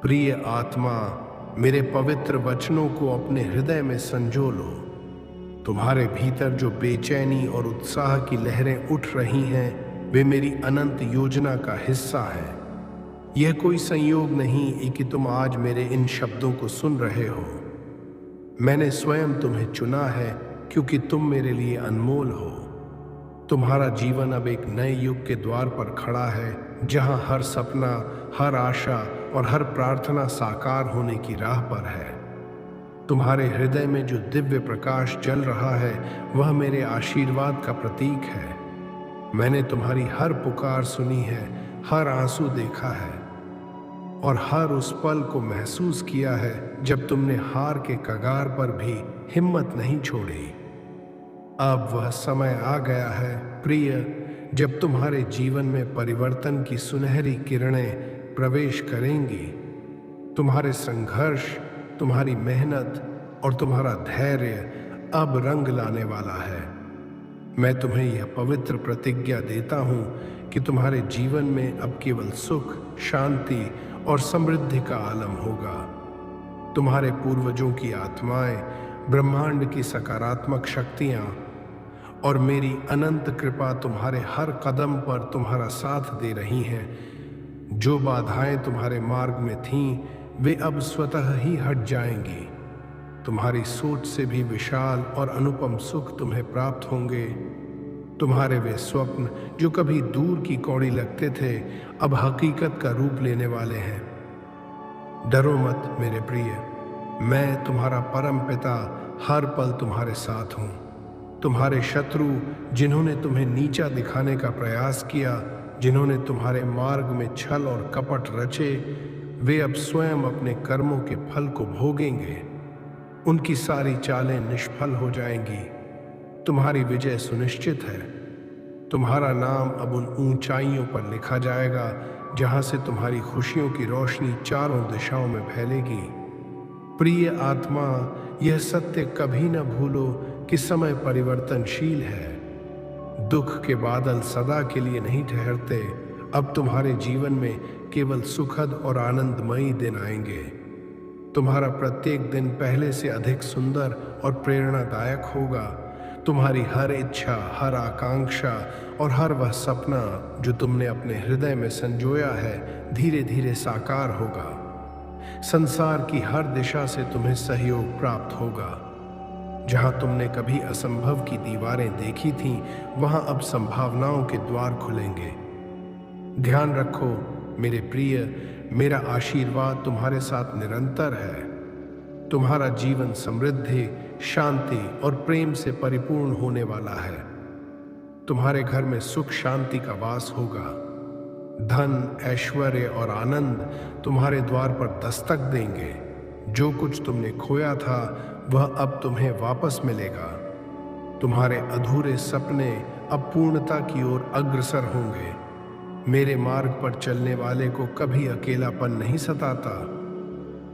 प्रिय आत्मा, मेरे पवित्र वचनों को अपने हृदय में संजो लो। तुम्हारे भीतर जो बेचैनी और उत्साह की लहरें उठ रही हैं, वे मेरी अनंत योजना का हिस्सा हैं। यह कोई संयोग नहीं कि तुम आज मेरे इन शब्दों को सुन रहे हो। मैंने स्वयं तुम्हें चुना है क्योंकि तुम मेरे लिए अनमोल हो। तुम्हारा जीवन अब एक नए युग के द्वार पर खड़ा है, जहां हर सपना, हर आशा और हर प्रार्थना साकार होने की राह पर है। तुम्हारे हृदय में जो दिव्य प्रकाश जल रहा है, वह मेरे आशीर्वाद का प्रतीक है। मैंने तुम्हारी हर पुकार सुनी है, हर आंसू देखा है और हर उस पल को महसूस किया है जब तुमने हार के कगार पर भी हिम्मत नहीं छोड़ी। अब वह समय आ गया है प्रिय, जब तुम्हारे जीवन में परिवर्तन की सुनहरी किरणें प्रवेश करेंगी। तुम्हारे संघर्ष, तुम्हारी मेहनत और तुम्हारा धैर्य अब रंग लाने वाला है। मैं तुम्हें यह पवित्र प्रतिज्ञा देता हूँ कि तुम्हारे जीवन में अब केवल सुख, शांति और समृद्धि का आलम होगा। तुम्हारे पूर्वजों की आत्माएं, ब्रह्मांड की सकारात्मक शक्तियां और मेरी अनंत कृपा तुम्हारे हर कदम पर तुम्हारा साथ दे रही हैं। जो बाधाएं तुम्हारे मार्ग में थीं, वे अब स्वतः ही हट जाएंगी। तुम्हारी सोच से भी विशाल और अनुपम सुख तुम्हें प्राप्त होंगे। तुम्हारे वे स्वप्न जो कभी दूर की कौड़ी लगते थे, अब हकीकत का रूप लेने वाले हैं। डरो मत मेरे प्रिय, मैं तुम्हारा परम पिता हर पल तुम्हारे साथ हूँ। तुम्हारे शत्रु, जिन्होंने तुम्हें नीचा दिखाने का प्रयास किया, जिन्होंने तुम्हारे मार्ग में छल और कपट रचे, वे अब स्वयं अपने कर्मों के फल को भोगेंगे। उनकी सारी चालें निष्फल हो जाएंगी। तुम्हारी विजय सुनिश्चित है। तुम्हारा नाम अब उन ऊंचाइयों पर लिखा जाएगा जहां से तुम्हारी खुशियों की रोशनी चारों दिशाओं में फैलेगी। प्रिय आत्मा, यह सत्य कभी न भूलो कि समय परिवर्तनशील है। दुख के बादल सदा के लिए नहीं ठहरते। अब तुम्हारे जीवन में केवल सुखद और आनंदमयी दिन आएंगे। तुम्हारा प्रत्येक दिन पहले से अधिक सुंदर और प्रेरणादायक होगा। तुम्हारी हर इच्छा, हर आकांक्षा और हर वह सपना जो तुमने अपने हृदय में संजोया है, धीरे धीरे साकार होगा। संसार की हर दिशा से तुम्हें सहयोग प्राप्त होगा। जहां तुमने कभी असंभव की दीवारें देखी थीं, वहां अब संभावनाओं के द्वार खुलेंगे। ध्यान रखो मेरे प्रिय, मेरा आशीर्वाद तुम्हारे साथ निरंतर है। तुम्हारा जीवन समृद्धि, शांति और प्रेम से परिपूर्ण होने वाला है। तुम्हारे घर में सुख शांति का वास होगा। धन, ऐश्वर्य और आनंद तुम्हारे द्वार पर दस्तक देंगे। जो कुछ तुमने खोया था, वह अब तुम्हें वापस मिलेगा। तुम्हारे अधूरे सपने अब पूर्णता की ओर अग्रसर होंगे। मेरे मार्ग पर चलने वाले को कभी अकेलापन नहीं सताता।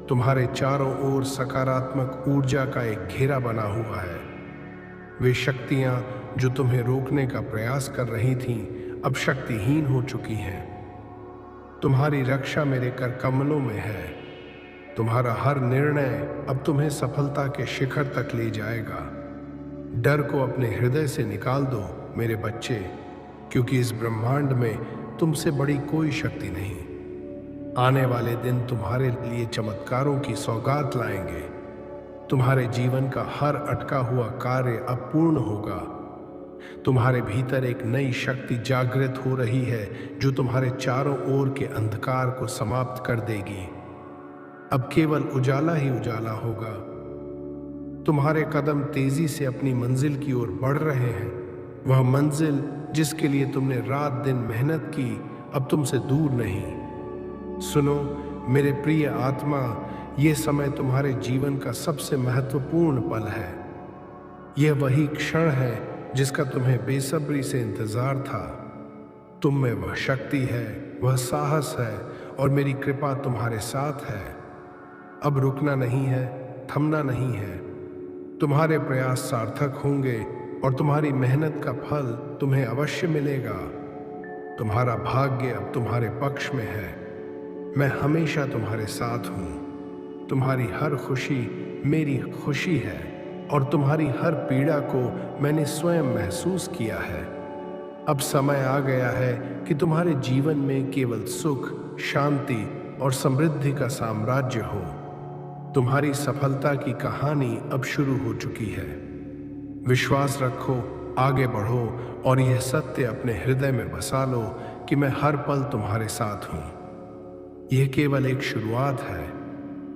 तुम्हारे चारों ओर सकारात्मक ऊर्जा का एक घेरा बना हुआ है। वे शक्तियां जो तुम्हें रोकने का प्रयास कर रही थीं, अब शक्तिहीन हो चुकी हैं। तुम्हारी रक्षा मेरे कर कमलों में है। तुम्हारा हर निर्णय अब तुम्हें सफलता के शिखर तक ले जाएगा। डर को अपने हृदय से निकाल दो मेरे बच्चे, क्योंकि इस ब्रह्मांड में तुमसे बड़ी कोई शक्ति नहीं। आने वाले दिन तुम्हारे लिए चमत्कारों की सौगात लाएंगे। तुम्हारे जीवन का हर अटका हुआ कार्य अब पूर्ण होगा। तुम्हारे भीतर एक नई शक्ति जागृत हो रही है जो तुम्हारे चारों ओर के अंधकार को समाप्त कर देगी। अब केवल उजाला ही उजाला होगा। तुम्हारे कदम तेजी से अपनी मंजिल की ओर बढ़ रहे हैं। वह मंजिल जिसके लिए तुमने रात दिन मेहनत की, अब तुमसे दूर नहीं। सुनो मेरे प्रिय आत्मा, ये समय तुम्हारे जीवन का सबसे महत्वपूर्ण पल है। यह वही क्षण है जिसका तुम्हें बेसब्री से इंतजार था। तुम में वह शक्ति है, वह साहस है और मेरी कृपा तुम्हारे साथ है। अब रुकना नहीं है, थमना नहीं है। तुम्हारे प्रयास सार्थक होंगे और तुम्हारी मेहनत का फल तुम्हें अवश्य मिलेगा। तुम्हारा भाग्य अब तुम्हारे पक्ष में है। मैं हमेशा तुम्हारे साथ हूँ। तुम्हारी हर खुशी मेरी खुशी है और तुम्हारी हर पीड़ा को मैंने स्वयं महसूस किया है। अब समय आ गया है कि तुम्हारे जीवन में केवल सुख, शांति और समृद्धि का साम्राज्य हो। तुम्हारी सफलता की कहानी अब शुरू हो चुकी है। विश्वास रखो, आगे बढ़ो और यह सत्य अपने हृदय में बसा लो कि मैं हर पल तुम्हारे साथ हूँ। यह केवल एक शुरुआत है।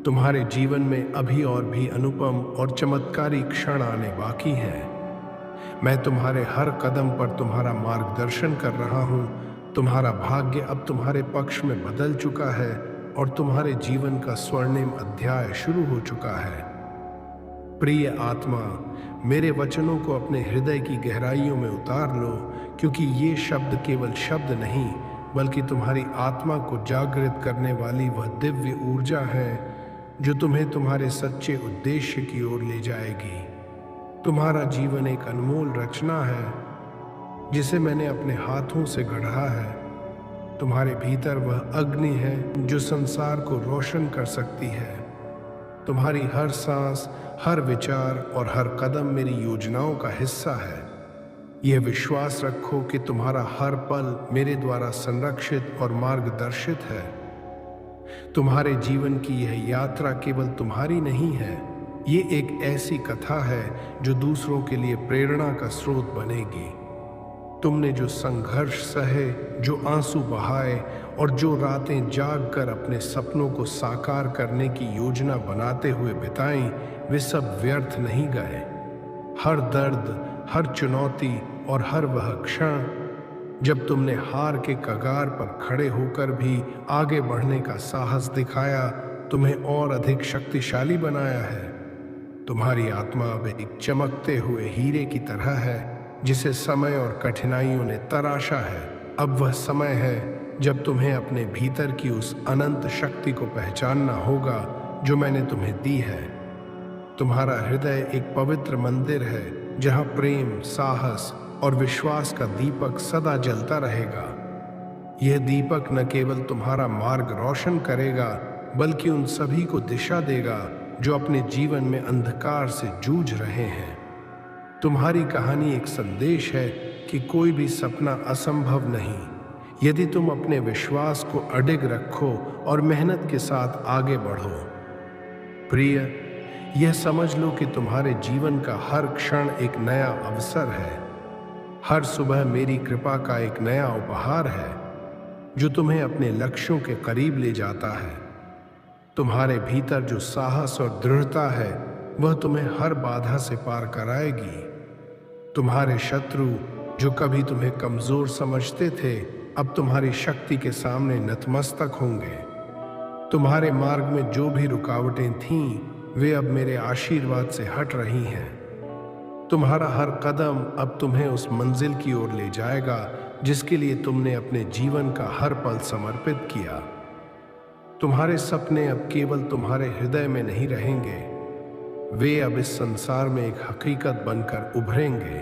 तुम्हारे जीवन में अभी और भी अनुपम और चमत्कारी क्षण आने बाकी हैं। मैं तुम्हारे हर कदम पर तुम्हारा मार्गदर्शन कर रहा हूँ। तुम्हारा भाग्य अब तुम्हारे पक्ष में बदल चुका है और तुम्हारे जीवन का स्वर्णिम अध्याय शुरू हो चुका है। प्रिय आत्मा, मेरे वचनों को अपने हृदय की गहराइयों में उतार लो, क्योंकि ये शब्द केवल शब्द नहीं बल्कि तुम्हारी आत्मा को जागृत करने वाली वह दिव्य ऊर्जा है जो तुम्हें तुम्हारे सच्चे उद्देश्य की ओर ले जाएगी। तुम्हारा जीवन एक अनमोल रचना है जिसे मैंने अपने हाथों से गढ़ा है। तुम्हारे भीतर वह अग्नि है जो संसार को रोशन कर सकती है। तुम्हारी हर सांस, हर विचार और हर कदम मेरी योजनाओं का हिस्सा है। यह विश्वास रखो कि तुम्हारा हर पल मेरे द्वारा संरक्षित और मार्गदर्शित है। तुम्हारे जीवन की यह यात्रा केवल तुम्हारी नहीं है, ये एक ऐसी कथा है जो दूसरों के लिए प्रेरणा का स्रोत बनेगी। तुमने जो संघर्ष सहे, जो आंसू बहाए और जो रातें जाग कर अपने सपनों को साकार करने की योजना बनाते हुए बिताई, वे सब व्यर्थ नहीं गए। हर दर्द, हर चुनौती और हर वह क्षण जब तुमने हार के कगार पर खड़े होकर भी आगे बढ़ने का साहस दिखाया, तुम्हें और अधिक शक्तिशाली बनाया है। तुम्हारी आत्मा अब एक चमकते हुए हीरे की तरह है जिसे समय और कठिनाइयों ने तराशा है। अब वह समय है जब तुम्हें अपने भीतर की उस अनंत शक्ति को पहचानना होगा जो मैंने तुम्हें दी है। तुम्हारा हृदय एक पवित्र मंदिर है जहाँ प्रेम, साहस और विश्वास का दीपक सदा जलता रहेगा। यह दीपक न केवल तुम्हारा मार्ग रोशन करेगा बल्कि उन सभी को दिशा देगा जो अपने जीवन में अंधकार से जूझ रहे हैं। तुम्हारी कहानी एक संदेश है कि कोई भी सपना असंभव नहीं, यदि तुम अपने विश्वास को अडिग रखो और मेहनत के साथ आगे बढ़ो। प्रिय, यह समझ लो कि तुम्हारे जीवन का हर क्षण एक नया अवसर है। हर सुबह मेरी कृपा का एक नया उपहार है जो तुम्हें अपने लक्ष्यों के करीब ले जाता है। तुम्हारे भीतर जो साहस और दृढ़ता है वह तुम्हें हर बाधा से पार कराएगी। तुम्हारे शत्रु जो कभी तुम्हें कमजोर समझते थे, अब तुम्हारी शक्ति के सामने नतमस्तक होंगे। तुम्हारे मार्ग में जो भी रुकावटें थीं, वे अब मेरे आशीर्वाद से हट रही हैं। तुम्हारा हर कदम अब तुम्हें उस मंजिल की ओर ले जाएगा जिसके लिए तुमने अपने जीवन का हर पल समर्पित किया। तुम्हारे सपने अब केवल तुम्हारे हृदय में नहीं रहेंगे, वे अब इस संसार में एक हकीकत बनकर उभरेंगे।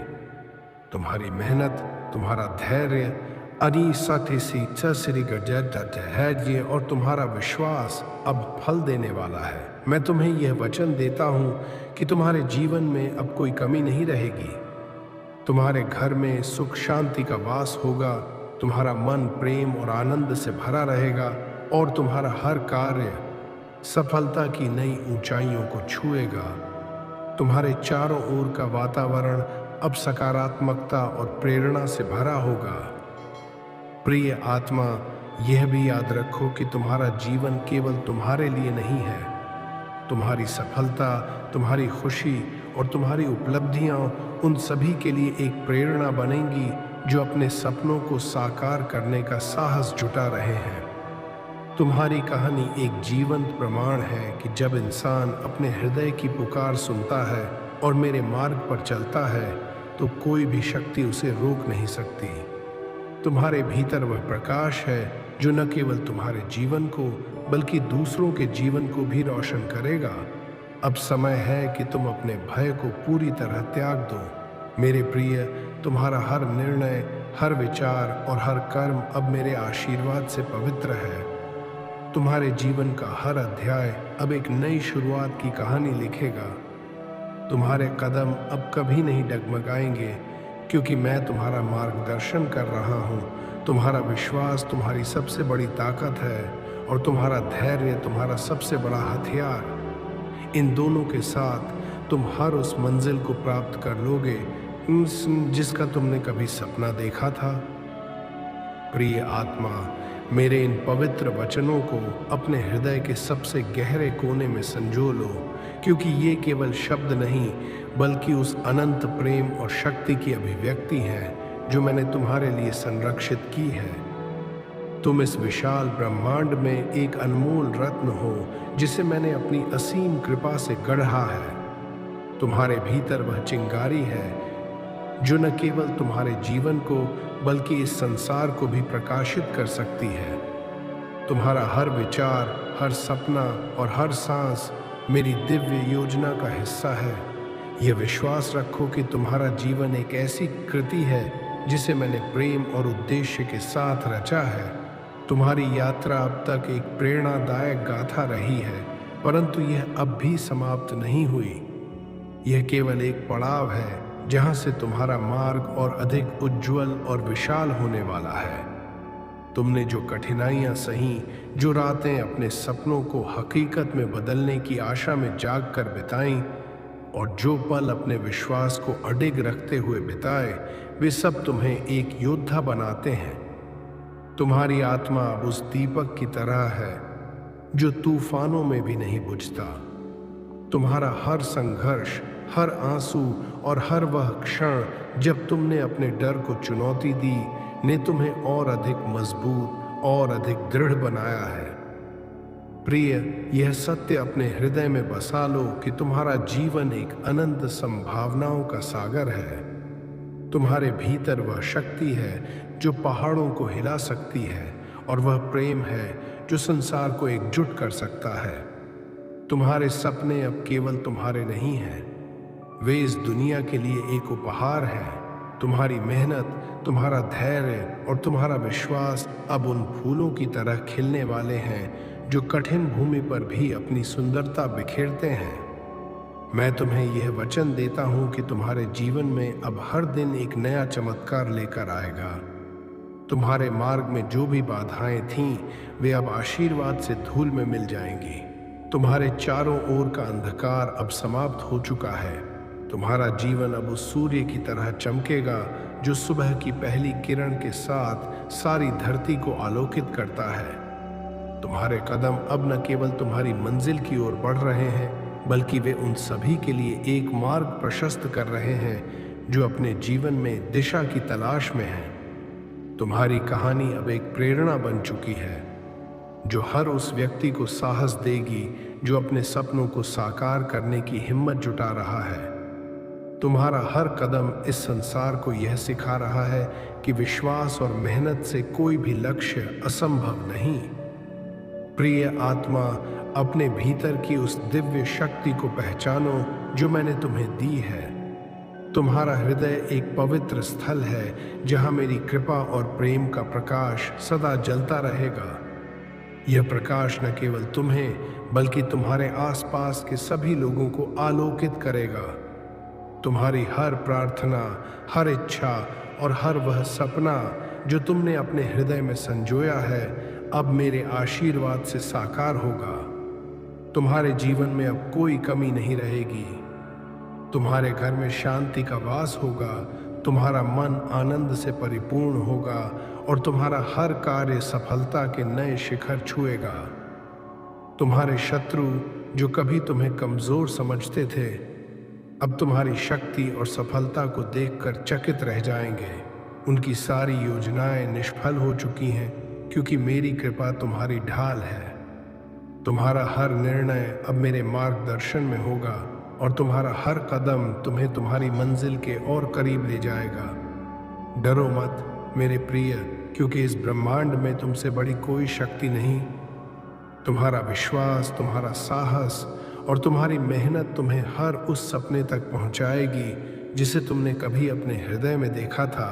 तुम्हारी मेहनत, तुम्हारा धैर्य, धैर्य और तुम्हारा विश्वास अब फल देने वाला है। मैं तुम्हें यह वचन देता हूँ कि तुम्हारे जीवन में अब कोई कमी नहीं रहेगी। तुम्हारे घर में सुख शांति का वास होगा। तुम्हारा मन प्रेम और आनंद से भरा रहेगा और तुम्हारा हर कार्य सफलता की नई ऊंचाइयों को छुएगा। तुम्हारे चारों ओर का वातावरण अब सकारात्मकता और प्रेरणा से भरा होगा। प्रिय आत्मा, यह भी याद रखो कि तुम्हारा जीवन केवल तुम्हारे लिए नहीं है। तुम्हारी सफलता, तुम्हारी खुशी और तुम्हारी उपलब्धियां उन सभी के लिए एक प्रेरणा बनेंगी जो अपने सपनों को साकार करने का साहस जुटा रहे हैं। तुम्हारी कहानी एक जीवंत प्रमाण है कि जब इंसान अपने हृदय की पुकार सुनता है और मेरे मार्ग पर चलता है तो कोई भी शक्ति उसे रोक नहीं सकती। तुम्हारे भीतर वह प्रकाश है जो न केवल तुम्हारे जीवन को बल्कि दूसरों के जीवन को भी रोशन करेगा। अब समय है कि तुम अपने भय को पूरी तरह त्याग दो। मेरे प्रिय, तुम्हारा हर निर्णय, हर विचार और हर कर्म अब मेरे आशीर्वाद से पवित्र है। तुम्हारे जीवन का हर अध्याय अब एक नई शुरुआत की कहानी लिखेगा। तुम्हारे कदम अब कभी नहीं डगमगाएंगे, क्योंकि मैं तुम्हारा मार्गदर्शन कर रहा हूँ। तुम्हारा विश्वास तुम्हारी सबसे बड़ी ताकत है और तुम्हारा धैर्य तुम्हारा सबसे बड़ा हथियार। इन दोनों के साथ तुम हर उस मंजिल को प्राप्त कर लोगे जिसका तुमने कभी सपना देखा था। प्रिय आत्मा, मेरे इन पवित्र वचनों को अपने हृदय के सबसे गहरे कोने में संजो लो, क्योंकि ये केवल शब्द नहीं बल्कि उस अनंत प्रेम और शक्ति की अभिव्यक्ति है जो मैंने तुम्हारे लिए संरक्षित की है। तुम इस विशाल ब्रह्मांड में एक अनमोल रत्न हो जिसे मैंने अपनी असीम कृपा से गढ़ा है। तुम्हारे भीतर वह चिंगारी है जो न केवल तुम्हारे जीवन को बल्कि इस संसार को भी प्रकाशित कर सकती है। तुम्हारा हर विचार, हर सपना और हर सांस मेरी दिव्य योजना का हिस्सा है। यह विश्वास रखो कि तुम्हारा जीवन एक ऐसी कृति है जिसे मैंने प्रेम और उद्देश्य के साथ रचा है। तुम्हारी यात्रा अब तक एक प्रेरणादायक गाथा रही है, परंतु यह अब भी समाप्त नहीं हुई। यह केवल एक पड़ाव है जहां से तुम्हारा मार्ग और अधिक उज्जवल और विशाल होने वाला है। तुमने जो कठिनाइयां सही, जो रातें अपने सपनों को हकीकत में बदलने की आशा में जाग कर बिताईं और जो पल अपने विश्वास को अडिग रखते हुए बिताए, वे सब तुम्हें एक योद्धा बनाते हैं। तुम्हारी आत्मा अब उस दीपक की तरह है जो तूफानों में भी नहीं बुझता। तुम्हारा हर संघर्ष, हर आंसू और हर वह क्षण जब तुमने अपने डर को चुनौती दी ने तुम्हें और अधिक मजबूत और अधिक दृढ़ बनाया है। प्रिय, यह सत्य अपने हृदय में बसा लो कि तुम्हारा जीवन एक अनंत संभावनाओं का सागर है। तुम्हारे भीतर वह शक्ति है जो पहाड़ों को हिला सकती है और वह प्रेम है जो संसार को एकजुट कर सकता है। तुम्हारे सपने अब केवल तुम्हारे नहीं हैं, वे इस दुनिया के लिए एक उपहार है। तुम्हारी मेहनत, तुम्हारा धैर्य और तुम्हारा विश्वास अब उन फूलों की तरह खिलने वाले हैं जो कठिन भूमि पर भी अपनी सुंदरता बिखेरते हैं। मैं तुम्हें यह वचन देता हूं कि तुम्हारे जीवन में अब हर दिन एक नया चमत्कार लेकर आएगा। तुम्हारे मार्ग में जो भी बाधाएं थीं, वे अब आशीर्वाद से धूल में मिल जाएंगी। तुम्हारे चारों ओर का अंधकार अब समाप्त हो चुका है। तुम्हारा जीवन अब उस सूर्य की तरह चमकेगा जो सुबह की पहली किरण के साथ सारी धरती को आलोकित करता है। तुम्हारे कदम अब न केवल तुम्हारी मंजिल की ओर बढ़ रहे हैं, बल्कि वे उन सभी के लिए एक मार्ग प्रशस्त कर रहे हैं जो अपने जीवन में दिशा की तलाश में हैं। तुम्हारी कहानी अब एक प्रेरणा बन चुकी है जो हर उस व्यक्ति को साहस देगी जो अपने सपनों को साकार करने की हिम्मत जुटा रहा है। तुम्हारा हर कदम इस संसार को यह सिखा रहा है कि विश्वास और मेहनत से कोई भी लक्ष्य असंभव नहीं। प्रिय आत्मा, अपने भीतर की उस दिव्य शक्ति को पहचानो जो मैंने तुम्हें दी है। तुम्हारा हृदय एक पवित्र स्थल है जहां मेरी कृपा और प्रेम का प्रकाश सदा जलता रहेगा। यह प्रकाश न केवल तुम्हें बल्कि तुम्हारे आसपास के सभी लोगों को आलोकित करेगा। तुम्हारी हर प्रार्थना, हर इच्छा और हर वह सपना जो तुमने अपने हृदय में संजोया है, अब मेरे आशीर्वाद से साकार होगा। तुम्हारे जीवन में अब कोई कमी नहीं रहेगी। तुम्हारे घर में शांति का वास होगा, तुम्हारा मन आनंद से परिपूर्ण होगा और तुम्हारा हर कार्य सफलता के नए शिखर छुएगा। तुम्हारे शत्रु जो कभी तुम्हें कमजोर समझते थे, अब तुम्हारी शक्ति और सफलता को देखकर चकित रह जाएंगे। उनकी सारी योजनाएं निष्फल हो चुकी हैं, क्योंकि मेरी कृपा तुम्हारी ढाल है। तुम्हारा हर निर्णय अब मेरे मार्गदर्शन में होगा और तुम्हारा हर कदम तुम्हें तुम्हारी मंजिल के और करीब ले जाएगा। डरो मत मेरे प्रिय, क्योंकि इस ब्रह्मांड में तुमसे बड़ी कोई शक्ति नहीं। तुम्हारा विश्वास, तुम्हारा साहस और तुम्हारी मेहनत तुम्हें हर उस सपने तक पहुंचाएगी जिसे तुमने कभी अपने हृदय में देखा था।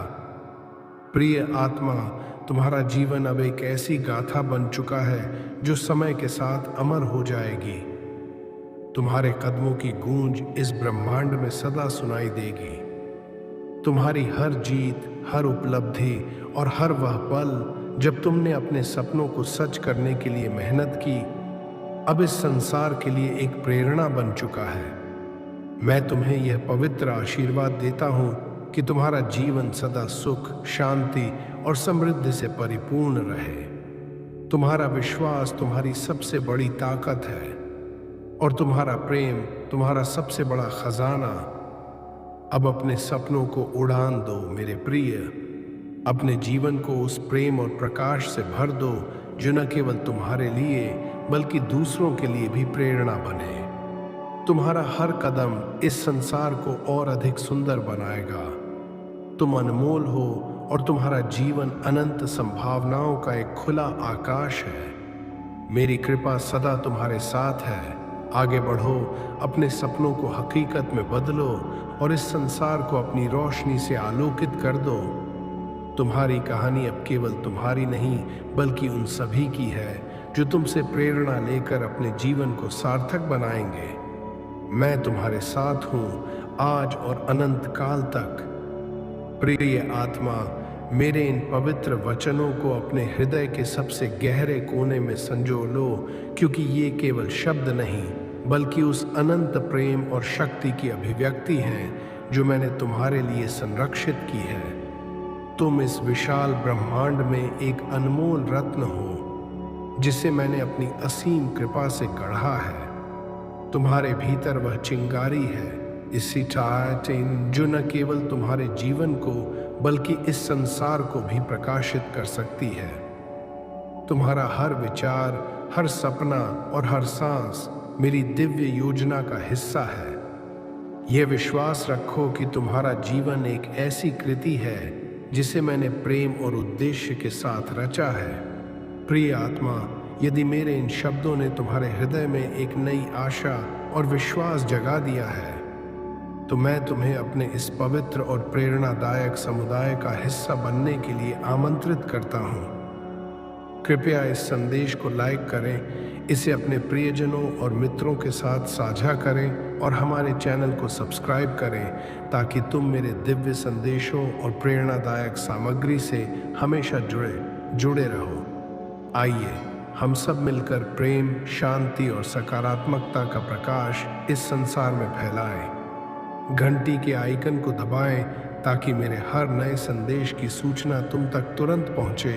प्रिय आत्मा, तुम्हारा जीवन अब एक ऐसी गाथा बन चुका है जो समय के साथ अमर हो जाएगी। तुम्हारे कदमों की गूंज इस ब्रह्मांड में सदा सुनाई देगी। तुम्हारी हर जीत, हर उपलब्धि और हर वह पल जब तुमने अपने सपनों को सच करने के लिए मेहनत की, अब इस संसार के लिए एक प्रेरणा बन चुका है। मैं तुम्हें यह पवित्र आशीर्वाद देता हूं कि तुम्हारा जीवन सदा सुख, शांति और समृद्धि से परिपूर्ण रहे। तुम्हारा विश्वास तुम्हारी सबसे बड़ी ताकत है और तुम्हारा प्रेम तुम्हारा सबसे बड़ा खजाना। अब अपने सपनों को उड़ान दो मेरे प्रिय। अपने जीवन को उस प्रेम और प्रकाश से भर दो जो न केवल तुम्हारे लिए बल्कि दूसरों के लिए भी प्रेरणा बने। तुम्हारा हर कदम इस संसार को और अधिक सुंदर बनाएगा। तुम अनमोल हो और तुम्हारा जीवन अनंत संभावनाओं का एक खुला आकाश है। मेरी कृपा सदा तुम्हारे साथ है। आगे बढ़ो, अपने सपनों को हकीकत में बदलो और इस संसार को अपनी रोशनी से आलोकित कर दो। तुम्हारी कहानी अब केवल तुम्हारी नहीं बल्कि उन सभी की है जो तुमसे प्रेरणा लेकर अपने जीवन को सार्थक बनाएंगे। मैं तुम्हारे साथ हूं आज और अनंत काल तक। प्रिय आत्मा, मेरे इन पवित्र वचनों को अपने हृदय के सबसे गहरे कोने में संजो लो, क्योंकि ये केवल शब्द नहीं बल्कि उस अनंत प्रेम और शक्ति की अभिव्यक्ति हैं जो मैंने तुम्हारे लिए संरक्षित की है। तुम इस विशाल ब्रह्मांड में एक अनमोल रत्न हो जिसे मैंने अपनी असीम कृपा से गढ़ा है। तुम्हारे भीतर वह चिंगारी है, इसी चाहतें जो न केवल तुम्हारे जीवन को बल्कि इस संसार को भी प्रकाशित कर सकती है। तुम्हारा हर विचार, हर सपना और हर सांस मेरी दिव्य योजना का हिस्सा है। यह विश्वास रखो कि तुम्हारा जीवन एक ऐसी कृति है जिसे मैंने प्रेम और उद्देश्य के साथ रचा है। प्रिय आत्मा, यदि मेरे इन शब्दों ने तुम्हारे हृदय में एक नई आशा और विश्वास जगा दिया है, तो मैं तुम्हें अपने इस पवित्र और प्रेरणादायक समुदाय का हिस्सा बनने के लिए आमंत्रित करता हूँ। कृपया इस संदेश को लाइक करें, इसे अपने प्रियजनों और मित्रों के साथ साझा करें और हमारे चैनल को सब्सक्राइब करें ताकि तुम मेरे दिव्य संदेशों और प्रेरणादायक सामग्री से हमेशा जुड़े रहो। आइए हम सब मिलकर प्रेम, शांति और सकारात्मकता का प्रकाश इस संसार में फैलाएं। घंटी के आइकन को दबाएं ताकि मेरे हर नए संदेश की सूचना तुम तक तुरंत पहुंचे।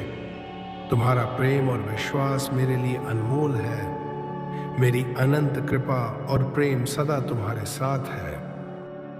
तुम्हारा प्रेम और विश्वास मेरे लिए अनमोल है। मेरी अनंत कृपा और प्रेम सदा तुम्हारे साथ है।